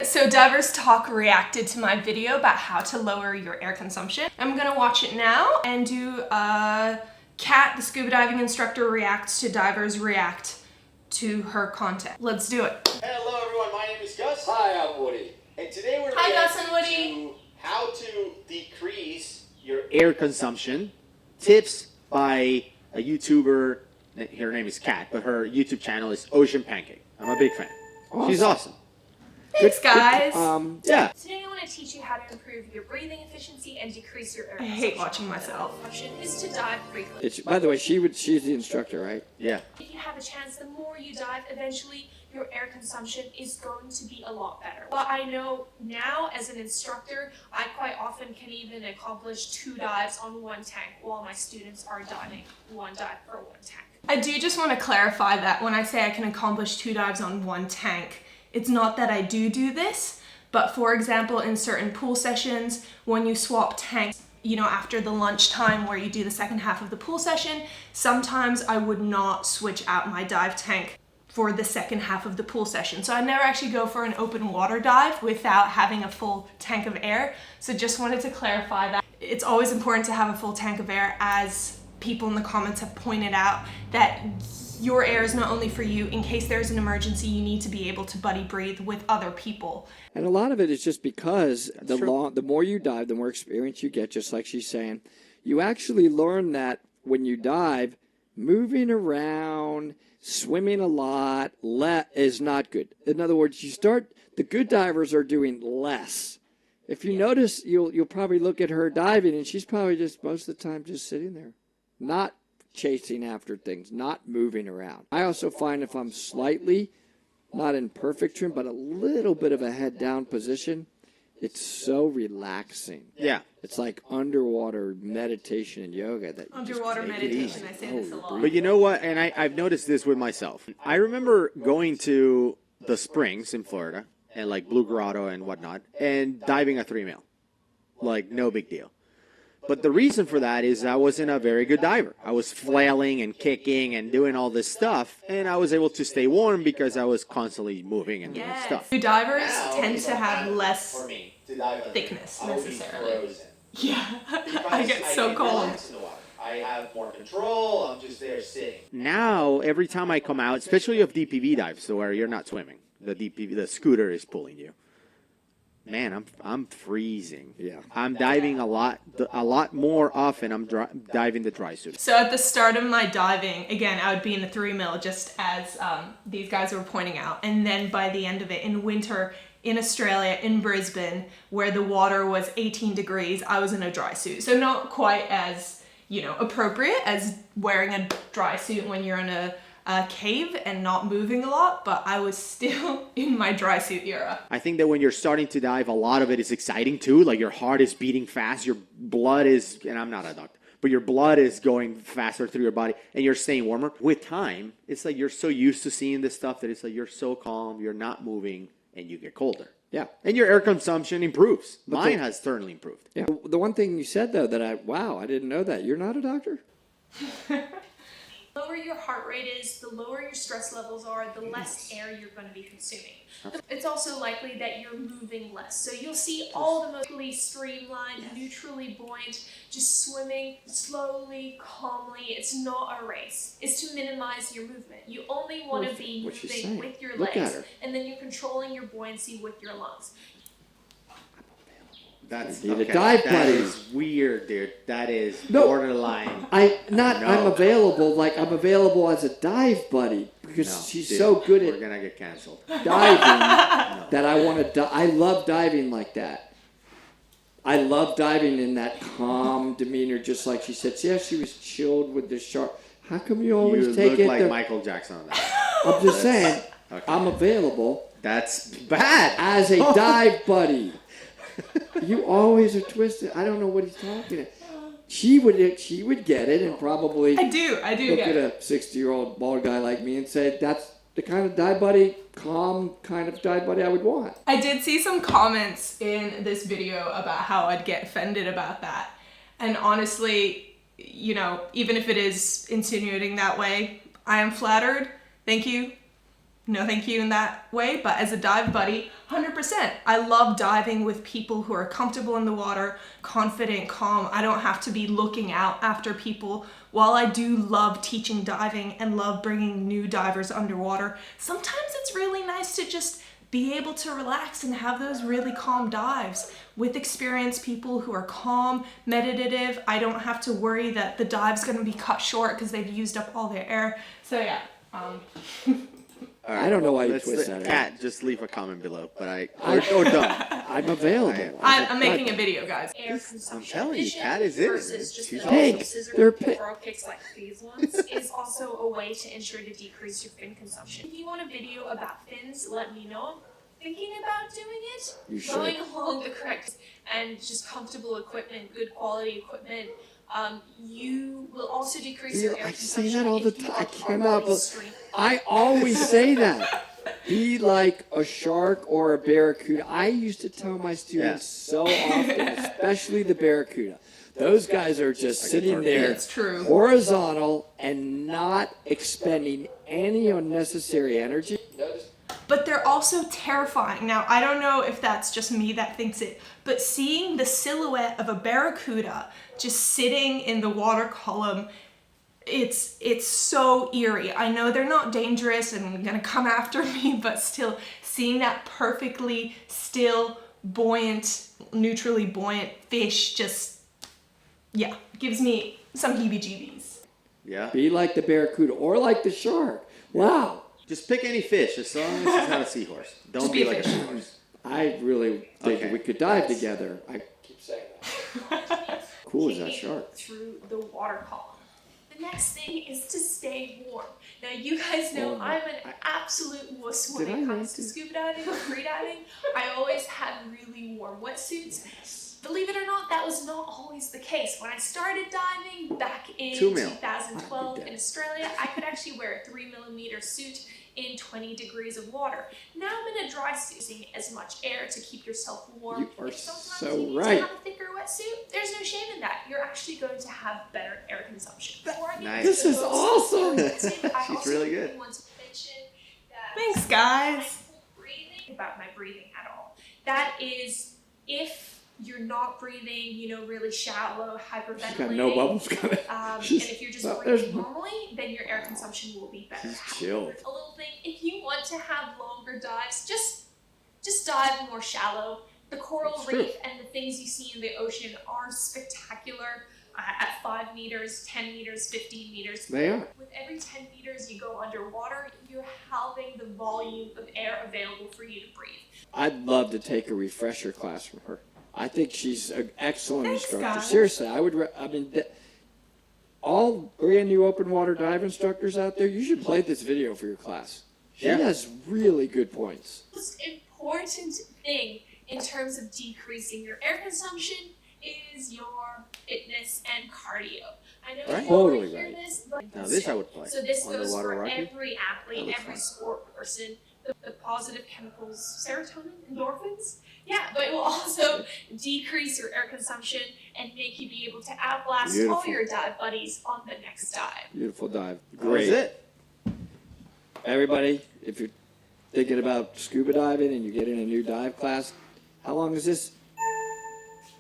So Divers Talk reacted to my video about how to lower your air consumption. I'm gonna watch it now and do Kat, the scuba diving instructor, reacts to Divers react to her content. Let's do it. Hello everyone, my name is Gus. Hi, I'm Woody. And today we're Hi, Gus reacting and Woody. to how to decrease your air consumption. Tips by a YouTuber, her name is Kat, but her YouTube channel is Ocean Pancake. I'm a big fan. She's awesome. Thanks, guys. Yeah. Today I want to teach you how to improve your breathing efficiency and decrease your air I hate watching myself. Option is to dive briefly. By the way, she's the instructor, right? Yeah. If you have a chance, the more you dive, eventually your air consumption is going to be a lot better. But I know now as an instructor, I quite often can even accomplish 2 dives on 1 tank while my students are diving 1 dive per 1 tank. I do just want to clarify that when I say I can accomplish 2 dives on 1 tank, it's not that I do this, but for example, in certain pool sessions, when you swap tanks, you know, after the lunch time where you do the second half of the pool session, sometimes I would not switch out my dive tank for the second half of the pool session. So I never actually go for an open water dive without having a full tank of air. So just wanted to clarify that. It's always important to have a full tank of air, as people in the comments have pointed out, that your air is not only for you in case there's an emergency, you need to be able to buddy breathe with other people. And a lot of it is just because the more you dive, the more experience you get, just like she's saying. You actually learn that when you dive, moving around, swimming a lot is not good. In other words, the good divers are doing less. If you notice, you'll probably look at her diving, and she's probably just most of the time just sitting there, not chasing after things, not moving around. I also find if I'm slightly, not in perfect trim, but a little bit of a head down position, it's so relaxing. Yeah. It's like underwater meditation and yoga. Underwater meditation, I say this a lot. But you know what? And I've noticed this with myself. I remember going to the springs in Florida and like Blue Grotto and whatnot and diving a 3 mil. Like no big deal. But the reason for that is I wasn't a very good diver. I was flailing and kicking and doing all this stuff, and I was able to stay warm because I was constantly moving and doing stuff. New divers tend to have less thickness necessarily. Yeah, I get so cold. I have more control. I'm just there sitting. Now, every time I come out, especially of DPV dives, so where you're not swimming, the scooter is pulling you. Man, I'm freezing. Yeah. I'm diving a lot more often. I'm diving the dry suit. So at the start of my diving, again, I would be in the 3 mil, just as these guys were pointing out. And then by the end of it, in winter, in Australia, in Brisbane, where the water was 18 degrees, I was in a dry suit. So not quite as, appropriate as wearing a dry suit when you're in a cave and not moving a lot, but I was still in my dry suit era. I think that when you're starting to dive, a lot of it is exciting too. Like your heart is beating fast, your blood is, and I'm not a doctor, but your blood is going faster through your body and you're staying warmer. With time, it's like you're so used to seeing this stuff that it's like you're so calm, you're not moving, and you get colder. Yeah. And your air consumption improves. Mine has certainly improved. Yeah. The one thing you said, though, that I didn't know that. You're not a doctor? The lower your heart rate is, the lower your stress levels are, the less air you're going to be consuming. It's also likely that you're moving less. So you'll see all the mostly streamlined, neutrally buoyant, just swimming slowly, calmly. It's not a race. It's to minimize your movement. You only want to be moving with your legs, and then you're controlling your buoyancy with your lungs. That's a dive buddy. That is weird, dude. That is borderline. I'm available. Like I'm available as a dive buddy because she's so good at. We're gonna get canceled. Diving that I want to. I love diving like that. I love diving in that calm demeanor, just like she said. Yeah, she was chilled with the shark. How come you always take it? You look like Michael Jackson on that. I'm just saying. Okay. I'm available. That's bad. As a dive buddy. You always are twisted. I don't know what he's talking about. She would get it and probably I do look at a 60-year-old bald guy like me and say, that's the kind of dive buddy, calm kind of dive buddy I would want. I did see some comments in this video about how I'd get offended about that. And honestly, even if it is insinuating that way, I am flattered. Thank you. no thank you in that way, but as a dive buddy, 100%. I love diving with people who are comfortable in the water, confident, calm. I don't have to be looking out after people. While I do love teaching diving and love bringing new divers underwater, sometimes it's really nice to just be able to relax and have those really calm dives with experienced people who are calm, meditative. I don't have to worry that the dive's gonna be cut short because they've used up all their air. So yeah. All right. I don't know why you Let's twist that. Kat, just leave a comment below. But or done. I'm available. I'm making a video, guys. Air consumption. I'm telling you, Kat is in it. Versus just She's the Pink. normal scissor They're kick pink. or kicks like these ones is also a way to ensure to decrease your fin consumption. If you want a video about fins, let me know. Thinking about doing it, You should. going along the correct and just comfortable equipment, good quality equipment. You will also decrease your air I consumption. say that all the if you time. I are cannot. properly streaming. I always say that. Be like a shark or a barracuda. I used to tell my students so often, especially the barracuda. Those guys are just sitting there, It's true. horizontal and not expending any unnecessary energy. But they're also terrifying. Now, I don't know if that's just me that thinks it, but seeing the silhouette of a barracuda just sitting in the water column, it's so eerie. I know they're not dangerous and gonna come after me, but still, seeing that perfectly still, buoyant, neutrally buoyant fish just, yeah, gives me some heebie-jeebies. Yeah. Be like the barracuda or like the shark. Wow. Just pick any fish as long as it's not a seahorse. Don't Just be be a like a fish. seahorse. I really think Okay. we could dive together. I keep saying that. Cool as that Kicking shark. through the water column. The next thing is to stay warm. Now you guys know I'm an absolute wuss when Did I it comes to make it? scuba diving or free diving. I always had really warm wetsuits. Believe it or not, that was not always the case. When I started diving back in 2 mil. 2012 in Australia, I could actually wear a 3mm suit in 20 degrees of water. Now I'm in a dry suit, using as much air to keep yourself warm. You are If sometimes so you need right. to have a thicker wetsuit, there's no shame in that. You're actually going to have better air consumption. Before I get Nice. into This is those awesome. wetsuit, I She's also really good. want to mention that Thanks, guys. mindful breathing, about my breathing at all. That is, if you're not breathing, really shallow, hyperventilating. She's got no bubbles coming. And She's- if you're just no, breathing there's no- normally, then your air consumption will be better. She's chilled. A little thing, if you want to have longer dives, just dive more shallow. The coral That's true. reef and the things you see in the ocean are spectacular at 5 meters, 10 meters, 15 meters. They are. With every 10 meters you go underwater, you're halving the volume of air available for you to breathe. I'd love to take a refresher class from her. I think she's an excellent Thanks, instructor. guys. Seriously, all brand new open water dive instructors out there, you should play this video for your class. She Yeah. has really good points. The most important thing in terms of decreasing your air consumption is your fitness and cardio. I know Right. you Totally already hear right. this, but Now this I would play. so this goes Underwater for rocket. every That athlete, looks every fun. sport person. The positive chemicals, serotonin, endorphins. Yeah, but it will also decrease your air consumption and make you be able to outlast all Beautiful. your dive buddies on the next dive. Beautiful dive. That was Great. it. Everybody, if you're thinking about scuba diving and you're getting a new dive class, how long is this?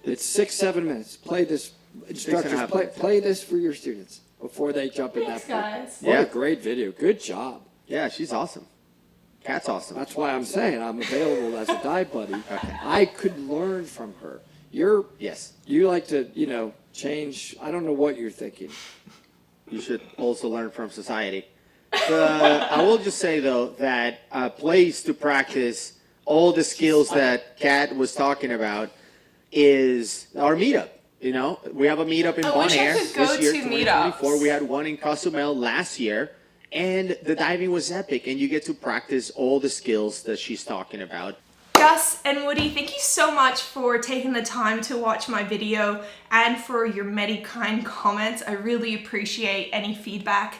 It's 6-7 minutes. Play this. Instructors, 6.5 minutes. play this for your students before they jump in Thanks, that pool. guys. What Yeah. a great video. Good job. Yeah, she's awesome. Kat's awesome. That's why I'm saying I'm available as a dive buddy. Okay. I could learn from her. Yes. You like to, change. I don't know what you're thinking. You should also learn from society. I will just say, though, that a place to practice all the skills that Kat was talking about is our meetup. We have a meetup in I Bon wish I Air could go this year, to 2024. meetups. We had one in Cozumel last year, and the diving was epic, and you get to practice all the skills that she's talking about. Gus and Woody, thank you so much for taking the time to watch my video and for your many kind comments. I really appreciate any feedback.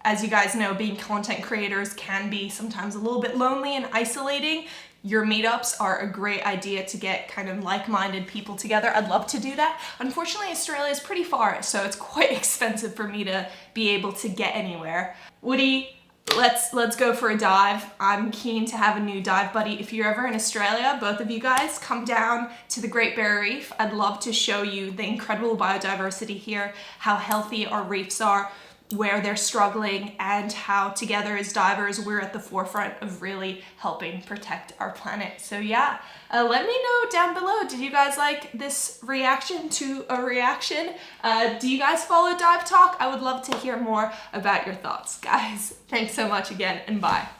As you guys know, being content creators can be sometimes a little bit lonely and isolating. Your meetups are a great idea to get kind of like-minded people together. I'd love to do that. Unfortunately, Australia is pretty far, so it's quite expensive for me to be able to get anywhere. Woody, let's go for a dive. I'm keen to have a new dive buddy. If you're ever in Australia, both of you guys, come down to the Great Barrier Reef. I'd love to show you the incredible biodiversity here, how healthy our reefs are, where they're struggling, and how together as divers we're at the forefront of really helping protect our planet. So yeah, let me know down below, did you guys like this reaction to a reaction? Do you guys follow Dive Talk? I would love to hear more about your thoughts, guys. Thanks so much again, and bye.